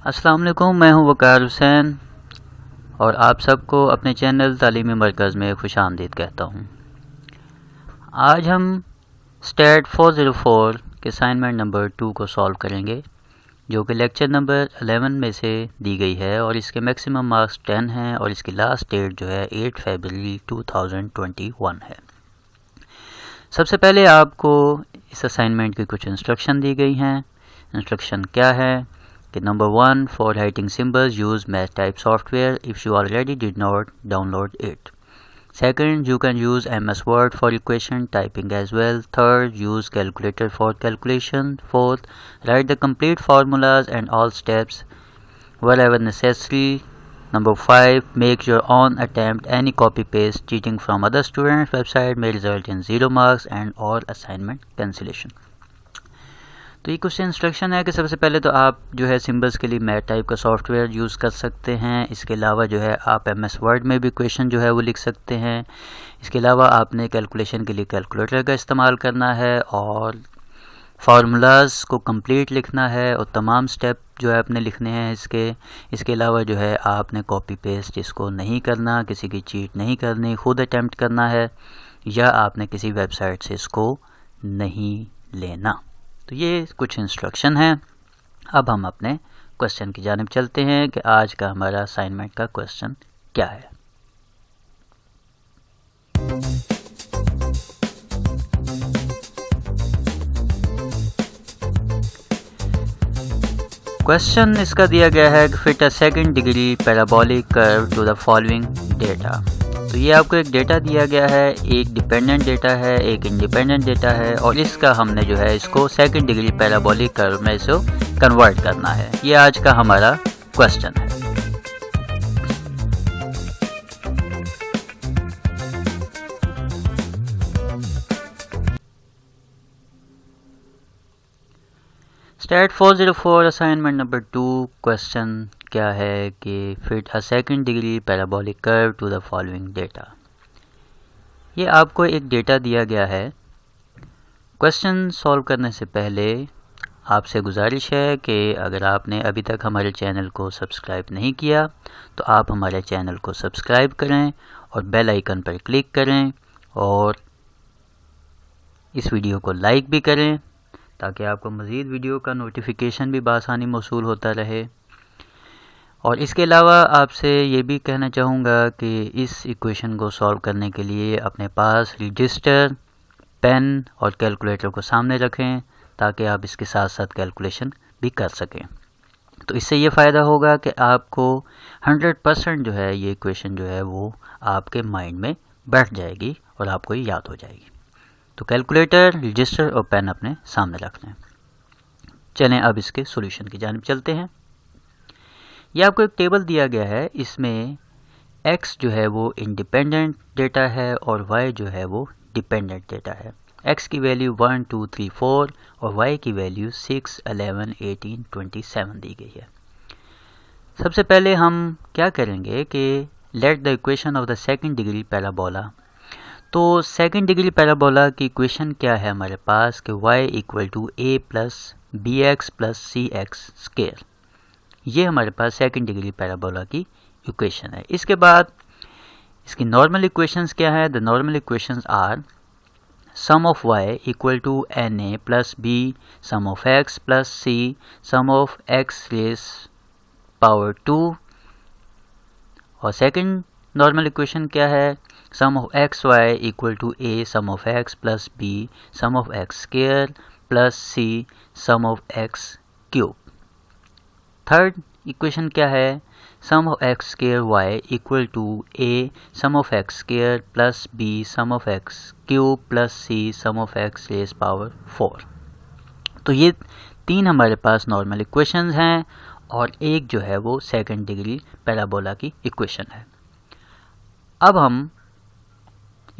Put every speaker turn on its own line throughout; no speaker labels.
अस्सलाम वालेकुम, मैं हूं वकार हुसैन और आप सबको अपने चैनल तालीमी मरकज़ में खुशामदीद कहता हूं। आज हम स्टैट 404 के असाइनमेंट नंबर 2 को सॉल्व करेंगे, जो कि लेक्चर नंबर 11 में से दी गई है और इसके मैक्सिमम मार्क्स 10 हैं और इसकी लास्ट डेट जो है 8 फरवरी 2021 है। सबसे पहले आपको इस असाइनमेंट की कुछ इंस्ट्रक्शन दी गई हैं। इंस्ट्रक्शन क्या है कि number 1, for writing symbols use math type software if you already did not download it. Second, you can use MS Word for equation typing as well. Third, use calculator for calculation. Fourth, write the complete formulas and all steps wherever necessary. Number 5, make your own attempt. Any copy paste cheating from other students' website may result in 0 marks and or assignment cancellation. तो ये कुछ instruction है कि सबसे पहले तो आप जो है सिंबल्स के लिए मैथ टाइप का सॉफ्टवेयर यूज़ कर सकते हैं। इसके अलावा जो है आप MS वर्ड में भी क्वेश्चन जो है वो लिख सकते हैं। इसके अलावा आपने कैलकुलेशन के लिए कैलकुलेटर का इस्तेमाल करना है और फार्मूलाज को कंप्लीट लिखना है और तमाम स्टेप जो है आपने लिखने हैं इसके अलावा जो है आपने कॉपी पेस्ट इसको नहीं करना, किसी की चीट नहीं करनी, खुद अटैम्प्ट करना है या आपने किसी वेबसाइट से इसको नहीं लेना। तो ये कुछ इंस्ट्रक्शन हैं। अब हम अपने क्वेश्चन की जानिब चलते हैं कि आज का हमारा असाइनमेंट का क्वेश्चन क्या है। क्वेश्चन इसका दिया गया है कि fit a second degree parabolic curve to the following data. तो ये आपको एक डेटा दिया गया है, एक डिपेंडेंट डेटा है, एक इंडिपेंडेंट डेटा है और इसका हमने जो है इसको सेकंड डिग्री पैराबोलिक कर्व में इसको कन्वर्ट करना है। ये आज का हमारा क्वेश्चन है। स्टैट 404 असाइनमेंट नंबर 2 क्वेश्चन क्या है कि fit a second degree parabolic curve to the following data. ये आपको एक डेटा दिया गया है। क्वेश्चन सॉल्व करने से पहले आपसे गुजारिश है कि अगर आपने अभी तक हमारे चैनल को सब्सक्राइब नहीं किया तो आप हमारे चैनल को सब्सक्राइब करें और बेल आइकन पर क्लिक करें और इस वीडियो को लाइक भी करें ताकि आपको मज़ीद वीडियो का नोटिफिकेशन भी बआसानी मौसूल होता रहे। और इसके अलावा आपसे ये भी कहना चाहूँगा कि इस इक्वेशन को सॉल्व करने के लिए अपने पास रजिस्टर, पेन और कैलकुलेटर को सामने रखें ताकि आप इसके साथ साथ कैलकुलेशन भी कर सकें। तो इससे ये फ़ायदा होगा कि आपको 100% जो है ये इक्वेशन जो है वो आपके माइंड में बैठ जाएगी और आपको ये याद हो जाएगी। तो कैलकुलेटर, रजिस्टर और पेन अपने सामने रख लें। चलें अब इसके सॉल्यूशन की जानिब चलते हैं। यह आपको एक टेबल दिया गया है, इसमें x जो है वो इंडिपेंडेंट डेटा है और y जो है वो डिपेंडेंट डेटा है। x की वैल्यू 1, 2, 3, 4 और y की वैल्यू 6, 11, 18, 27 दी गई है। सबसे पहले हम क्या करेंगे कि let the equation of the second degree parabola. तो सेकंड डिग्री पैराबोला की इक्वेशन क्या है हमारे पास कि y equal to a plus b x plus c x square. ये हमारे पास सेकंड डिग्री पैराबोला की इक्वेशन है। इसके बाद इसकी नॉर्मल इक्वेशंस क्या है? The normal equations are sum of y equal to na plus b sum of x plus c sum of x raise power 2। और सेकंड नॉर्मल इक्वेशन क्या है? Sum of x y equal to a sum of x plus b sum of x square plus c sum of x cube. Third equation क्या है? Sum of x square y equal to a sum of x square plus b sum of x cube plus c sum of x raise power 4। तो ये तीन हमारे पास normal equations हैं और एक जो है वो सेकंड डिग्री पैराबोला की इक्वेशन है। अब हम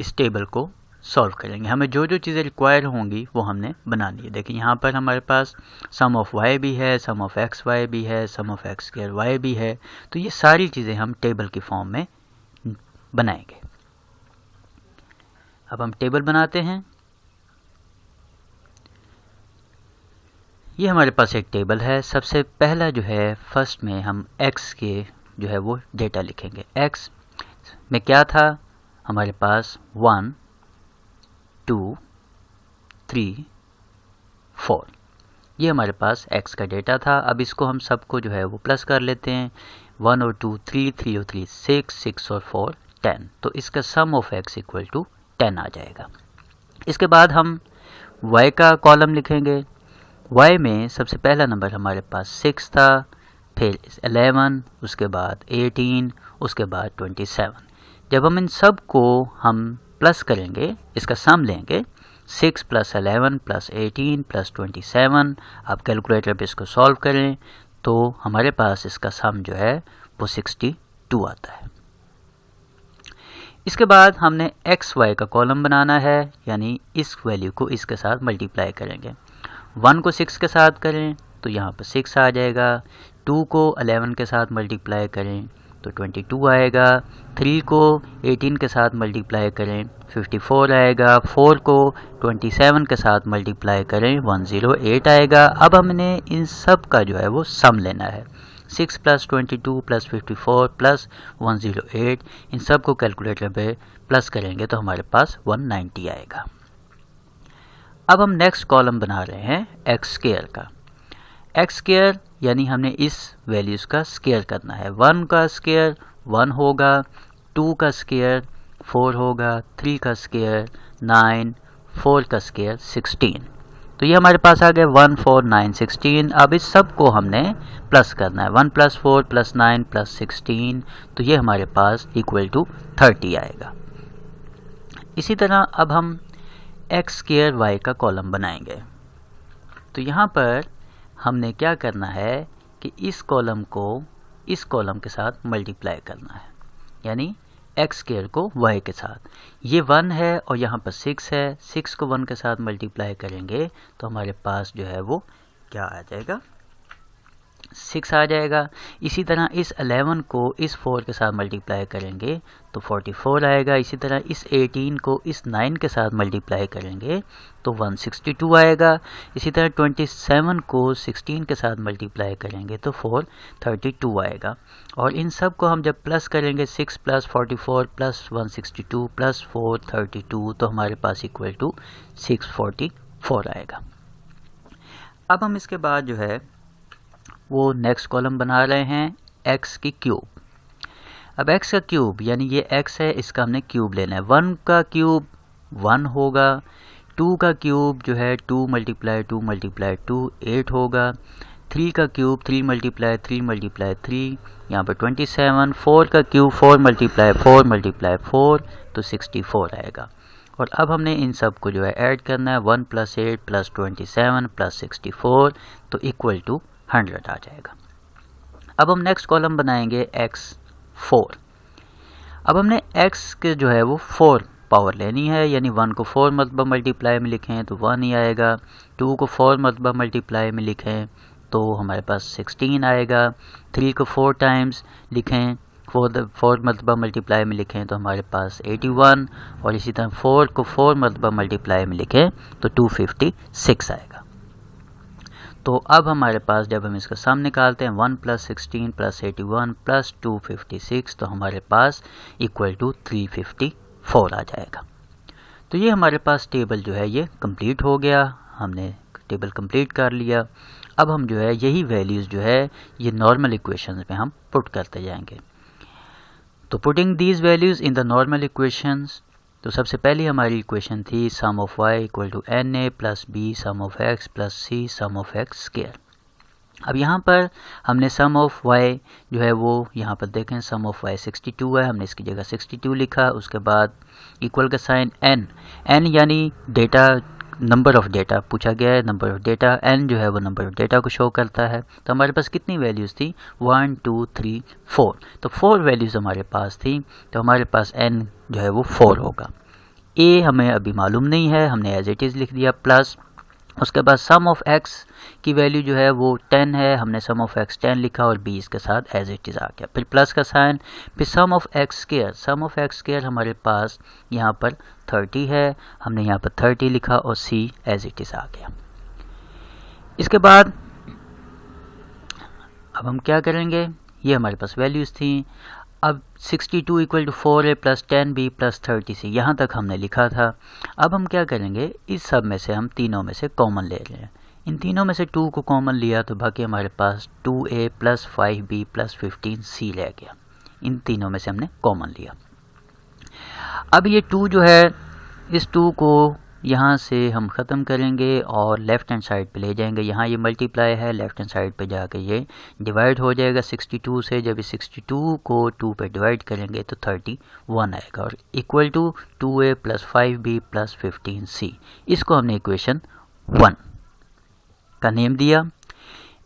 इस टेबल को सॉल्व करेंगे। हमें जो जो चीज़ें रिक्वायर होंगी वो हमने बनानी है। देखिए यहाँ पर हमारे पास सम ऑफ y भी है, सम ऑफ एक्स वाई भी है, sum of x square Y भी है। तो ये सारी चीज़ें हम टेबल की फॉर्म में बनाएंगे। अब हम टेबल बनाते हैं। ये हमारे पास एक टेबल है। सबसे पहला जो है फर्स्ट में हम x के जो है वो डेटा लिखेंगे। x में क्या था हमारे पास 1 2 3 4, ये हमारे पास x का डेटा था। अब इसको हम सबको जो है वो प्लस कर लेते हैं। 1 और 2 3, 3 और 3 6, 6 और 4 10, तो इसका सम ऑफ x इक्वल टू 10 आ जाएगा। इसके बाद हम y का कॉलम लिखेंगे। y में सबसे पहला नंबर हमारे पास 6 था, फिर 11, उसके बाद 18, उसके बाद 27। जब हम इन सब को हम प्लस करेंगे, इसका सम लेंगे 6 प्लस 11 प्लस 18 प्लस 27, आप कैलकुलेटर पे इसको सॉल्व करें तो हमारे पास इसका सम जो है वो 62 आता है। इसके बाद हमने एक्स वाई का कॉलम बनाना है, यानी इस वैल्यू को इसके साथ मल्टीप्लाई करेंगे। 1 को 6 के साथ करें तो यहाँ पर 6 आ जाएगा। 2 को 11 के साथ मल्टीप्लाई करें तो 22 आएगा। 3 को 18 के साथ मल्टीप्लाई करें 54 आएगा। 4 को 27 के साथ मल्टीप्लाई करें 108 आएगा। अब हमने इन सब का जो है वो सम लेना है। 6 प्लस 22 प्लस 54 प्लस 108, इन सब को कैलकुलेटर पे प्लस करेंगे तो हमारे पास 190 आएगा। अब हम नेक्स्ट कॉलम बना रहे हैं एक्स स्क्वायर का। एक्स स्क्वायर यानी हमने इस वैल्यूज़ का स्क्वायर करना है। 1 का स्क्वायर 1 होगा, 2 का स्क्वायर 4 होगा, 3 का स्क्वायर 9, 4 का स्क्वायर 16। तो ये हमारे पास आ गया 1 4 9 16। अब इस सब को हमने प्लस करना है। 1 प्लस 4 प्लस 9 प्लस 16, तो ये हमारे पास इक्वल टू 30 आएगा। इसी तरह अब हम एक्स स्क्वायर वाई का कॉलम बनाएंगे। तो यहाँ पर हमने क्या करना है कि इस कॉलम को इस कॉलम के साथ मल्टीप्लाई करना है, यानी एक्स स्क्वायर को वाई के साथ। ये 1 है और यहाँ पर 6 है। 6 को 1 के साथ मल्टीप्लाई करेंगे तो हमारे पास जो है वो क्या आ जाएगा, 6 आ जाएगा। इसी तरह इस 11 को इस 4 के साथ मल्टीप्लाई करेंगे तो 44 आएगा। इसी तरह इस 18 को इस 9 के साथ मल्टीप्लाई करेंगे तो 162 आएगा। इसी तरह 27 को 16 के साथ मल्टीप्लाई करेंगे तो 432 आएगा। और इन सब को हम जब प्लस करेंगे 6 प्लस 44 प्लस 162 प्लस 432, तो हमारे पास इक्वल टू 644 आएगा। अब हम इसके बाद जो है वो नेक्स्ट कॉलम बना रहे हैं एक्स की क्यूब। अब एक्स का क्यूब यानी ये एक्स है, इसका हमने क्यूब लेना है। 1 का क्यूब 1 होगा। 2 का क्यूब जो है 2 मल्टीप्लाई 2 मल्टीप्लाई 2 8 होगा। 3 का क्यूब 3 मल्टीप्लाई 3 मल्टीप्लाई 3, यहाँ पर 27। 4 का क्यूब 4 मल्टीप्लाई 4 मल्टीप्लाई 4, तो 64 आएगा। और अब हमने इन सब को जो है ऐड करना है। 1 प्लस 8 प्लस 27 प्लस 64, तो इक्वल टू 100 आ जाएगा। अब हम नेक्स्ट कॉलम बनाएंगे x4। अब हमने x के जो है वो 4 पावर लेनी है, यानी 1 को 4 मरतबा मल्टीप्लाई में लिखें तो 1 ही आएगा। 2 को 4 मरतबा मल्टीप्लाई में लिखें तो हमारे पास 16 आएगा। 3 को 4 टाइम्स लिखें, 4 मरतबा मल्टीप्लाई में लिखें तो हमारे पास 81। और इसी तरह 4 को 4 मरतबा मल्टीप्लाई में लिखें तो 256 आएगा। तो अब हमारे पास जब हम इसका सम निकालते हैं 1 प्लस 16 प्लस 81 प्लस 256, तो हमारे पास इक्वल टू 354 आ जाएगा। तो ये हमारे पास टेबल जो है ये कंप्लीट हो गया। हमने टेबल कंप्लीट कर लिया। अब हम जो है यही वैल्यूज़ जो है ये नॉर्मल इक्वेशंस में हम पुट करते जाएंगे। तो putting these values in the normal equations, तो सबसे पहली हमारी इक्वेशन थी sum of y equal to n a plus b sum of x plus c sum of x square. अब यहाँ पर हमने सम ऑफ y जो है वो यहाँ पर देखें, सम ऑफ y 62 है, हमने इसकी जगह 62 लिखा। उसके बाद इक्वल का साइन n यानी डेटा, नंबर ऑफ डेटा पूछा गया है, नंबर ऑफ डेटा n जो है वो नंबर ऑफ डेटा को शो करता है। तो हमारे पास कितनी वैल्यूज़ थी, 1 2 3 4, तो 4 वैल्यूज़ हमारे पास थी। तो हमारे पास n जो है वो 4 होगा। a हमें अभी मालूम नहीं है, हमने एज इट इज़ लिख दिया प्लस। उसके बाद सम ऑफ x की वैल्यू जो है वो 10 है, हमने सम ऑफ x 10 लिखा और b इसके साथ एज इट इज़ आ गया। फिर प्लस का साइन, फिर सम of x square. Sum of x square हमारे पास यहाँ पर 30 है, हमने यहाँ पर 30 लिखा और c एज इट इज़ आ गया। इसके बाद अब हम क्या करेंगे, ये हमारे पास वैल्यूज़ थी। अब 62 equal to 4a plus 10b plus 30c यहाँ तक हमने लिखा था। अब हम क्या करेंगे, इस सब में से हम तीनों में से कॉमन ले रहे हैं। इन तीनों में से 2 को कॉमन लिया तो बाकी हमारे पास 2a plus 5b plus 15c रह गया। इन तीनों में से हमने कॉमन लिया। अब ये 2 जो है, इस 2 को यहाँ से हम ख़त्म करेंगे और लेफ़्ट हैंड साइड पे ले जाएंगे। यहाँ ये मल्टीप्लाई है, लेफ़्ट हैंड साइड पे जाके ये डिवाइड हो जाएगा 62 से। जब इस 62 को 2 पे डिवाइड करेंगे तो 31 आएगा और equal to 2a plus 5b plus 15c। इसको हमने इक्वेशन 1 का नेम दिया।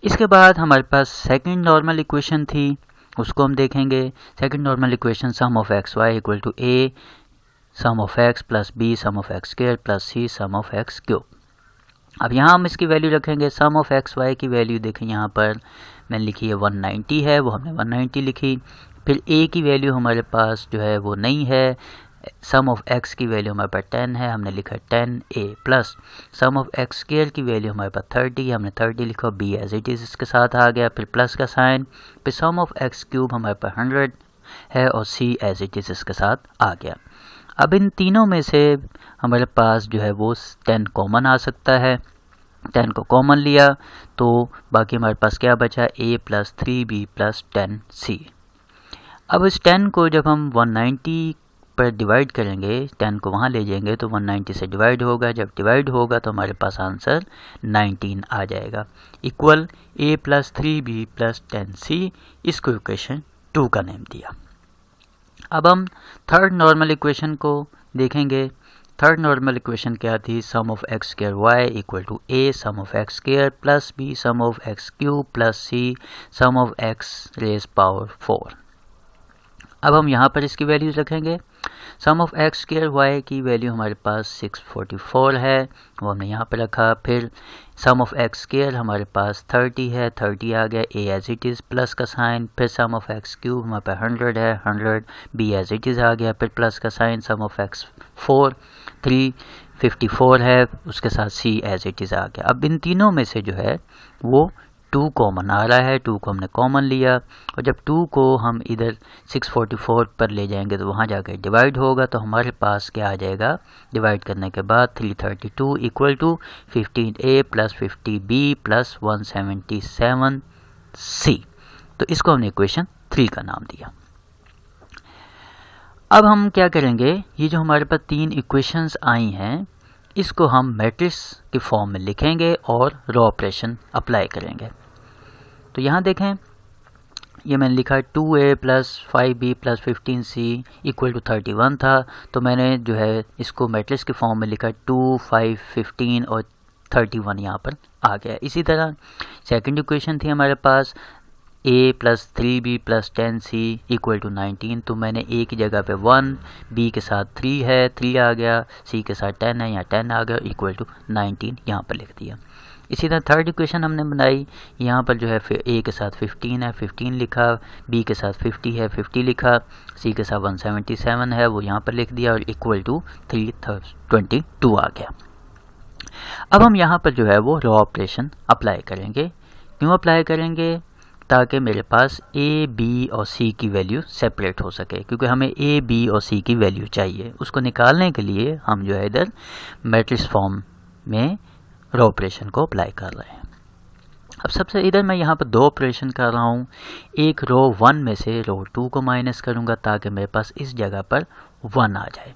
इसके बाद हमारे पास सेकंड नॉर्मल इक्वेशन थी, उसको हम देखेंगे। Second normal equation sum of x y equal to a sum of x plus b sum of x square plus c sum of x cube. अब यहाँ हम इसकी वैल्यू रखेंगे। सम ऑफ एक्स वाई की वैल्यू देखें, यहाँ पर मैंने लिखी है 190 है, वो हमने 190 लिखी। फिर a की वैल्यू हमारे पास जो है वो नहीं है। सम ऑफ एक्स की वैल्यू हमारे पास 10 है, हमने लिखा 10a plus sum of x square की वैल्यू हमारे पास 30 है, हमने 30 लिखा। b एज इट इज़ इसके साथ आ गया, फिर प्लस का साइन। फिर सम ऑफ एक्स क्यूब हमारे पास 100 है और c एज इट इज़ इसके साथ आ गया। अब इन तीनों में से हमारे पास जो है वो 10 कॉमन आ सकता है। 10 को कॉमन लिया तो बाकी हमारे पास क्या बचा, a plus 3b plus 10c। अब इस 10 को जब हम 190 पर डिवाइड करेंगे, 10 को वहाँ ले जाएंगे तो 190 से डिवाइड होगा। जब डिवाइड होगा तो हमारे पास आंसर 19 आ जाएगा, equal a plus 3b plus 10c। इसको इक्वेशन 2 का नेम दिया। अब हम थर्ड नॉर्मल इक्वेशन को देखेंगे। थर्ड नॉर्मल इक्वेशन क्या थी, sum of x square y equal to a sum of x square plus b sum of x cube plus c sum of x raise power 4। अब हम यहाँ पर इसकी values रखेंगे। Sum of x square y की value हमारे पास 644 है, वो हमने यहाँ पर रखा। फिर सम ऑफ एक्स स्क्वायर हमारे पास 30 है, 30 आ गया, a as it is plus का साइन। फिर सम ऑफ एक्स क्यूब हमारे पास 100 है, 100 b एज इट इज़ आ गया, फिर प्लस का साइन। सम ऑफ एक्स 4 354 है, उसके साथ c एज इट इज़ आ गया। अब इन तीनों में से जो है वो 2 कॉमन आ रहा है, 2 को हमने कॉमन लिया और जब 2 को हम इधर 644 पर ले जाएंगे तो वहाँ जाकर डिवाइड होगा तो हमारे पास क्या आ जाएगा, डिवाइड करने के बाद 332 equal to 15a plus 50b plus 177c। तो इसको हमने इक्वेशन 3 का नाम दिया। अब हम क्या करेंगे, ये जो हमारे पास 3 इक्वेशंस आई हैं इसको हम मैट्रिक्स के फॉर्म में लिखेंगे और रॉ ऑपरेशन अप्लाई करेंगे। तो यहाँ देखें, ये मैंने लिखा 2a plus 5b plus 15c equal to 31 था, तो मैंने जो है इसको मैट्रिक्स के फॉर्म में लिखा 2 5 15 और 31 यहाँ पर आ गया। इसी तरह सेकंड इक्वेशन थी हमारे पास a plus 3b plus 10c equal to 19, तो मैंने a की जगह पे 1, b के साथ 3 है, 3 आ गया, c के साथ 10 है, यहाँ 10 आ गया, इक्वल टू 19 यहाँ पर लिख दिया। इसी तरह थर्ड इक्वेशन हमने बनाई, यहाँ पर जो है a के साथ 15 है, 15 लिखा, b के साथ 50 है, 50 लिखा, c के साथ 177 है, वो यहाँ पर लिख दिया और इक्वल टू 322 आ गया। अब हम यहाँ पर जो है वो रॉ ऑपरेशन अप्लाई करेंगे। क्यों अप्लाई करेंगे, ताकि मेरे पास a, b और c की वैल्यू सेपरेट हो सके, क्योंकि हमें a, b और c की वैल्यू चाहिए। उसको निकालने के लिए हम जो है इधर मैट्रिक्स फॉर्म में रॉ ऑपरेशन को अप्लाई कर रहे हैं। अब सबसे इधर मैं यहाँ पर 2 ऑपरेशन कर रहा हूँ। एक रो 1 में से रो 2 को माइनस करूँगा ताकि मेरे पास इस जगह पर 1 आ जाए,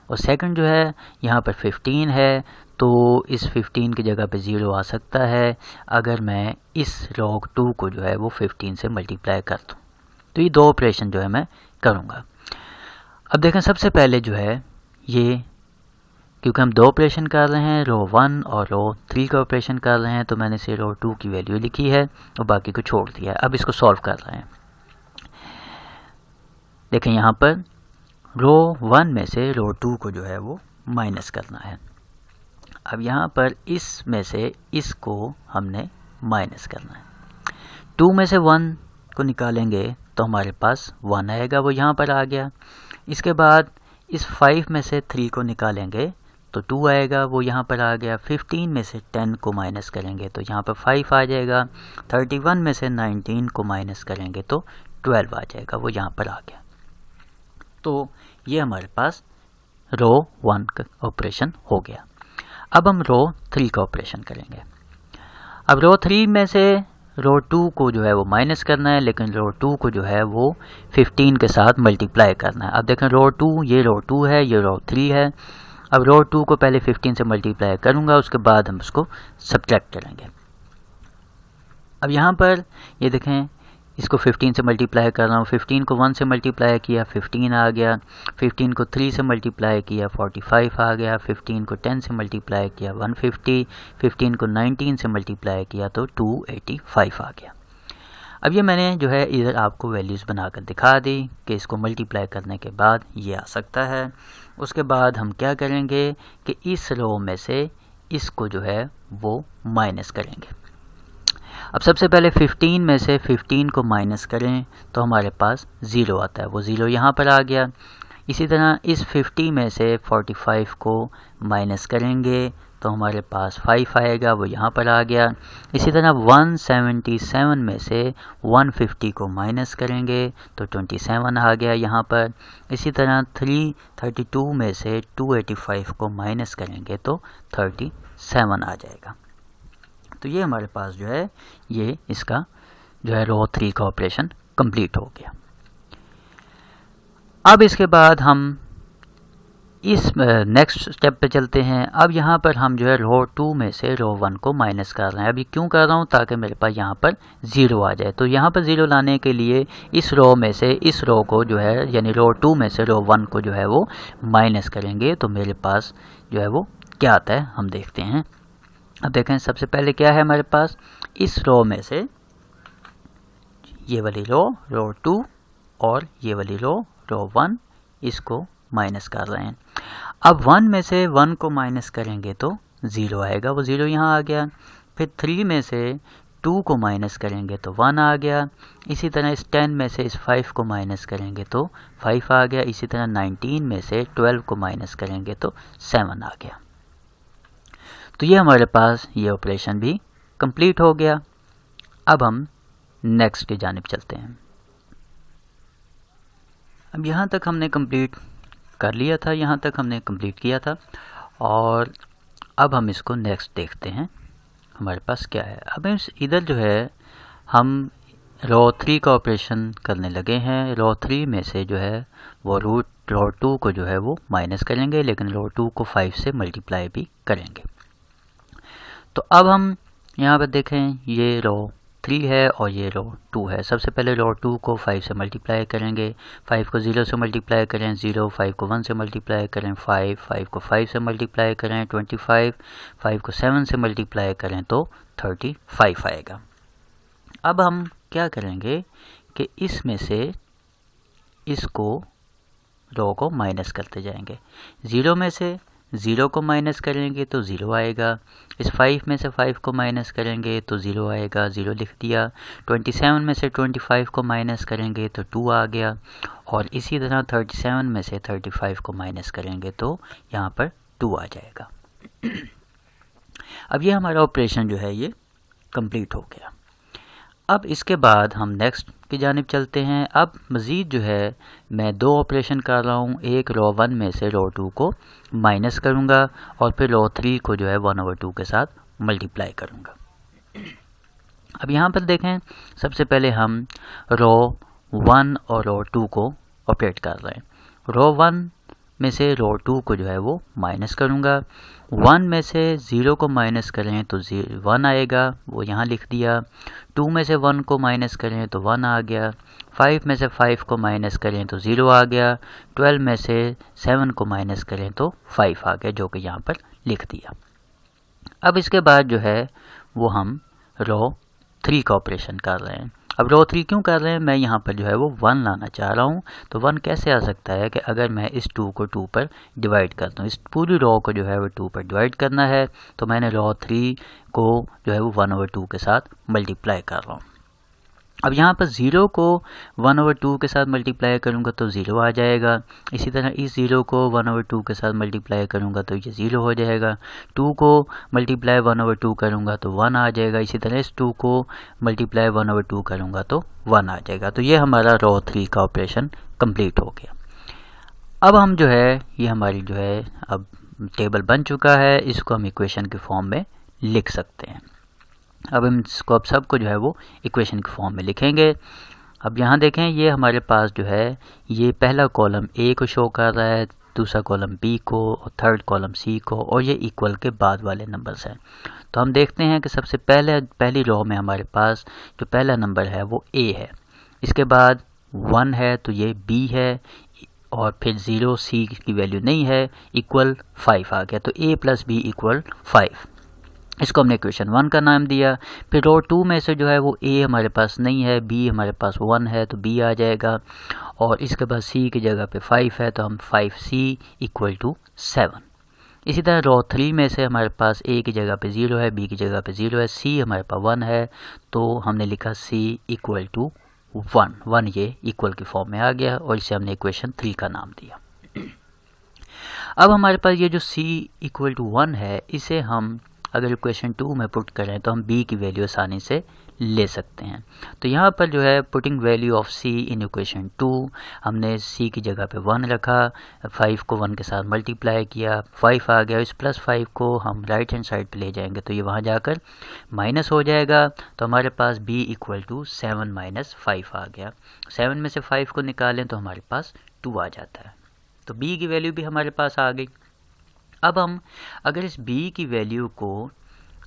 और सेकंड जो है यहाँ पर 15 है, तो इस 15 की जगह पे 0 आ सकता है अगर मैं इस log 2 को जो है वो 15 से मल्टीप्लाई कर दूँ। तो ये 2 ऑपरेशन जो है मैं करूँगा। अब देखें, सबसे पहले जो है ये, क्योंकि हम 2 ऑपरेशन कर रहे हैं, रो 1 और रो 3 का ऑपरेशन कर रहे हैं, तो मैंने से रो 2 की वैल्यू लिखी है और बाकी को छोड़ दिया है। अब इसको सॉल्व कर रहे हैं। देखें, यहाँ पर रो 1 में से रो 2 को जो है वो माइनस करना है। अब यहाँ पर इस में से इसको हमने माइनस करना है। 2 में से 1 को निकालेंगे तो हमारे पास 1 आएगा, वो यहाँ पर आ गया। इसके बाद इस 5 में से 3 को निकालेंगे तो 2 आएगा, वो यहाँ पर आ गया। 15 में से 10 को माइनस करेंगे तो यहाँ पर 5 आ जाएगा। 31 में से 19 को माइनस करेंगे तो 12 आ जाएगा, वो यहाँ पर आ गया। तो ये हमारे पास रो 1 का ऑपरेशन हो गया। अब हम रो 3 का ऑपरेशन करेंगे। अब रो 3 में से रो 2 को जो है वो माइनस करना है, लेकिन रो 2 को जो है वो 15 के साथ मल्टीप्लाई करना है। अब देखें रो 2, ये रो 2 है, ये रो 3 है। अब रो 2 को पहले 15 से मल्टीप्लाई करूँगा, उसके बाद हम उसको सब्ट्रैक्ट करेंगे। अब यहाँ पर ये देखें, इसको 15 से मल्टीप्लाई कर रहा हूँ। 15 को 1 से मल्टीप्लाई किया, 15 आ गया। 15 को 3 से मल्टीप्लाई किया, 45 आ गया। 15 को 10 से मल्टीप्लाई किया, 150। 15 को 19 से मल्टीप्लाई किया तो 285 आ गया। अब ये मैंने जो है इधर आपको वैल्यूज़ बनाकर दिखा दी कि इसको मल्टीप्लाई करने के बाद ये आ सकता है। उसके बाद हम क्या करेंगे कि इस रो में से इसको जो है वो माइनस करेंगे। अब सबसे पहले 15 में से 15 को माइनस करें तो हमारे पास 0 आता है, वो 0 यहाँ पर आ गया। इसी तरह इस 50 में से 45 को माइनस करेंगे तो हमारे पास 5 आएगा, वो यहाँ पर आ गया। इसी तरह 177 में से 150 को माइनस करेंगे तो 27 आ गया यहाँ पर। इसी तरह 332 में से 285 को माइनस करेंगे तो 37 आ जाएगा। तो ये हमारे पास जो है ये इसका जो है रो 3 का ऑपरेशन कंप्लीट हो गया। अब इसके बाद हम इस नेक्स्ट स्टेप पे चलते हैं। अब यहाँ पर हम जो है रो 2 में से रो 1 को माइनस कर रहे हैं। अभी क्यों कर रहा हूँ, ताकि मेरे पास यहाँ पर 0 आ जाए। तो यहाँ पर 0 लाने के लिए इस रो में से इस रो को जो है यानी रो 2 में से रो 1 को जो है वो माइनस करेंगे तो मेरे पास जो है वो क्या आता है हम देखते हैं। अब देखें, सबसे पहले क्या है हमारे पास, इस रो में से ये वाली रो 2 और ये वाली रो 1 इसको माइनस कर रहे हैं। अब 1 में से 1 को माइनस करेंगे तो 0 आएगा, वो 0 यहाँ आ गया। फिर 3 में से 2 को माइनस करेंगे तो 1 आ गया। इसी तरह इस 10 में से इस 5 को माइनस करेंगे तो 5 आ गया। इसी तरह 19 में से 12 को माइनस करेंगे तो 7 आ गया। तो ये हमारे पास ये ऑपरेशन भी कंप्लीट हो गया। अब हम नेक्स्ट की जानिब चलते हैं। अब यहाँ तक हमने कंप्लीट कर लिया था, यहाँ तक हमने कंप्लीट किया था और अब हम इसको नेक्स्ट देखते हैं हमारे पास क्या है। अब इधर जो है हम रो 3 का ऑपरेशन करने लगे हैं। रो 3 में से जो है वो रो 2 को जो है वो माइनस करेंगे, लेकिन रो 2 को 5 से मल्टीप्लाई भी करेंगे। तो अब हम यहाँ पर देखें, ये रो 3 है और ये रो 2 है। सबसे पहले रो 2 को 5 से मल्टीप्लाई करेंगे। 5 को 0 से मल्टीप्लाई करें 0, 5 को 1 से मल्टीप्लाई करें 5, 5 को 5 से मल्टीप्लाई करें 25, 5 को 7 से मल्टीप्लाई करें तो 35 आएगा। अब हम क्या करेंगे कि इसमें से इसको रो को माइनस करते जाएंगे। 0 में से 0 को माइनस करेंगे तो 0 आएगा। इस 5 में से 5 को माइनस करेंगे तो 0 आएगा, 0 लिख दिया। 27 में से 25 को माइनस करेंगे तो 2 आ गया और इसी तरह 37 में से 35 को माइनस करेंगे तो यहाँ पर 2 आ जाएगा। अब ये हमारा ऑपरेशन जो है ये कंप्लीट हो गया। अब इसके बाद हम नेक्स्ट की जानिब चलते हैं। अब मज़ीद जो है मैं 2 ऑपरेशन कर रहा हूँ। एक रो 1 में से रो 2 को माइनस करूँगा और फिर रो 3 को जो है 1/2 के साथ मल्टीप्लाई करूँगा। अब यहाँ पर देखें, सबसे पहले हम रो 1 और रो 2 को ऑपरेट कर रहे हैं। रो 1 में से रो 2 को जो है वो माइनस करूँगा। 1 में से 0 को माइनस करें तो 1 आएगा, वो यहाँ लिख दिया। 2 में से 1 को माइनस करें तो 1 आ गया। 5 में से 5 को माइनस करें तो 0 आ गया। 12 में से 7 को माइनस करें तो 5 आ गया, जो कि यहाँ पर लिख दिया। अब इसके बाद जो है वो हम रो 3 का ऑपरेशन कर रहे हैं। अब रो 3 क्यों कर रहे हैं, मैं यहाँ पर जो है वो 1 लाना चाह रहा हूँ। तो 1 कैसे आ सकता है कि अगर मैं इस 2 को 2 पर डिवाइड करता हूँ, इस पूरी रो को जो है वो 2 पर डिवाइड करना है, तो मैंने रो 3 को जो है वो 1/2 के साथ मल्टीप्लाई कर रहा हूँ। अब यहाँ पर 0 को 1/2 के साथ मल्टीप्लाई करूँगा तो 0 आ जाएगा। इसी तरह इस 0 को 1/2 के साथ मल्टीप्लाई करूँगा तो ये 0 हो जाएगा। 2 को मल्टीप्लाई 1/2 करूँगा तो 1 आ जाएगा। इसी तरह इस 2 को मल्टीप्लाई 1/2 करूँगा तो 1 आ जाएगा। तो ये हमारा रो 3 का ऑपरेशन कंप्लीट हो गया। अब हम जो है ये हमारी जो है अब टेबल बन चुका है, इसको हम इक्वेशन के फॉर्म में लिख सकते हैं। अब हम इसको अब सबको जो है वो इक्वेशन के फॉर्म में लिखेंगे। अब यहाँ देखें ये हमारे पास जो है ये पहला कॉलम ए को शो कर रहा है, दूसरा कॉलम बी को और थर्ड कॉलम सी को, और ये इक्वल के बाद वाले नंबर्स हैं। तो हम देखते हैं कि सबसे पहली रो में हमारे पास जो पहला नंबर है वो ए है, इसके बाद 1 है तो ये बी है, और फिर 0 सी की वैल्यू नहीं है, इक्वल 5 आ गया। तो a प्लस बी इक्वल 5, इसको हमने इक्वेशन 1 का नाम दिया। फिर रो 2 में से जो है वो a हमारे पास नहीं है, b हमारे पास 1 है तो b आ जाएगा, और इसके बाद c की जगह पे 5 है तो हम 5c इक्वल टू 7। इसी तरह रो 3 में से हमारे पास a की जगह पे 0 है, b की जगह पे 0 है, c हमारे पास 1 है तो हमने लिखा c इक्वल टू 1 ये इक्वल की फॉर्म में आ गया, और इसे हमने इक्वेशन 3 का नाम दिया। अब हमारे पास ये जो c इक्वल टू 1 है, इसे हम अगर इक्वेशन 2 में पुट करें तो हम b की वैल्यू आसानी से ले सकते हैं। तो यहाँ पर जो है putting value of c in equation 2, हमने c की जगह पे 1 रखा, 5 को 1 के साथ मल्टीप्लाई किया, 5 आ गया। इस प्लस 5 को हम राइट हैंड साइड पे ले जाएंगे तो ये वहाँ जाकर माइनस हो जाएगा, तो हमारे पास b इक्वल टू 7 माइनस 5 आ गया। 7 में से 5 को निकालें तो हमारे पास 2 आ जाता है, तो b की वैल्यू भी हमारे पास आ गई। अब हम अगर इस b की वैल्यू को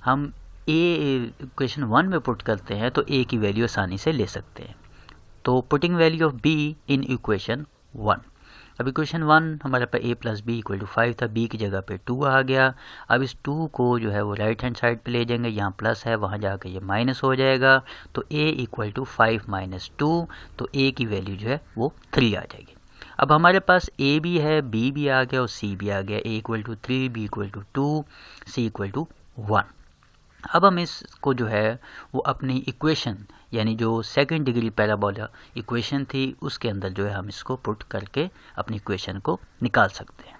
हम इक्वेशन 1 में पुट करते हैं तो a की वैल्यू आसानी से ले सकते हैं। तो putting value of b in equation 1, अब इक्वेशन 1 हमारे पास a plus b equal to 5 था, b की जगह पे 2 आ गया। अब इस 2 को जो है वो राइट हैंड साइड पे ले जाएंगे, यहाँ प्लस है वहाँ जाकर ये माइनस हो जाएगा, तो a इक्वल टू 5 माइनस 2, तो a की वैल्यू जो है वो 3 आ जाएगी। अब हमारे पास a भी है, b भी आ गया और c भी आ गया। a equal to 3, b equal to 2, c equal to 1। अब हम इसको जो है वो अपनी इक्वेशन यानी जो सेकंड डिग्री पैराबोला इक्वेशन थी उसके अंदर जो है हम इसको पुट करके अपनी इक्वेशन को निकाल सकते हैं।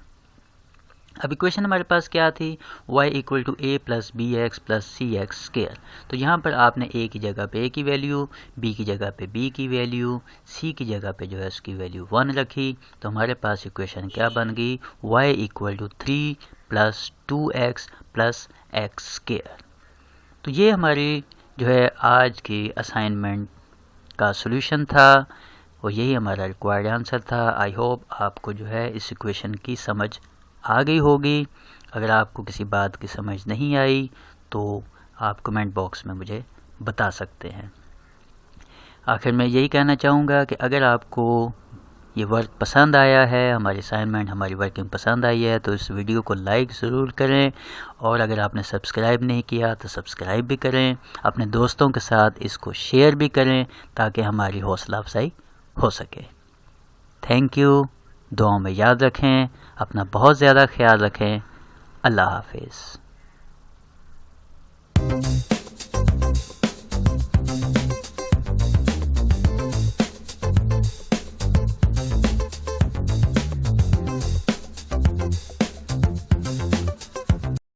अब इक्वेशन हमारे पास क्या थी, y equal to a plus b x plus c x square. तो यहाँ पर आपने a की जगह पे a की वैल्यू, b की जगह पे b की वैल्यू, c की जगह पे जो है उसकी वैल्यू 1 रखी, तो हमारे पास इक्वेशन क्या बन गई, y equal to 3 plus 2x plus x square. तो ये हमारी जो है आज की असाइनमेंट का सॉल्यूशन था और यही हमारा रिक्वायर्ड आंसर था। आई होप आपको जो है इस इक्वेशन की समझ आ गई होगी। अगर आपको किसी बात की समझ नहीं आई तो आप कमेंट बॉक्स में मुझे बता सकते हैं। आखिर में यही कहना चाहूँगा कि अगर आपको ये वर्क पसंद आया है, हमारी असाइनमेंट हमारी वर्किंग पसंद आई है, तो इस वीडियो को लाइक ज़रूर करें, और अगर आपने सब्सक्राइब नहीं किया तो सब्सक्राइब भी करें, अपने दोस्तों के साथ इसको शेयर भी करें ताकि हमारी हौसला अफजाई हो सके। थैंक यू, दुआओं में याद रखें, अपना बहुत ज़्यादा ख्याल रखें। अल्लाह हाफिज़।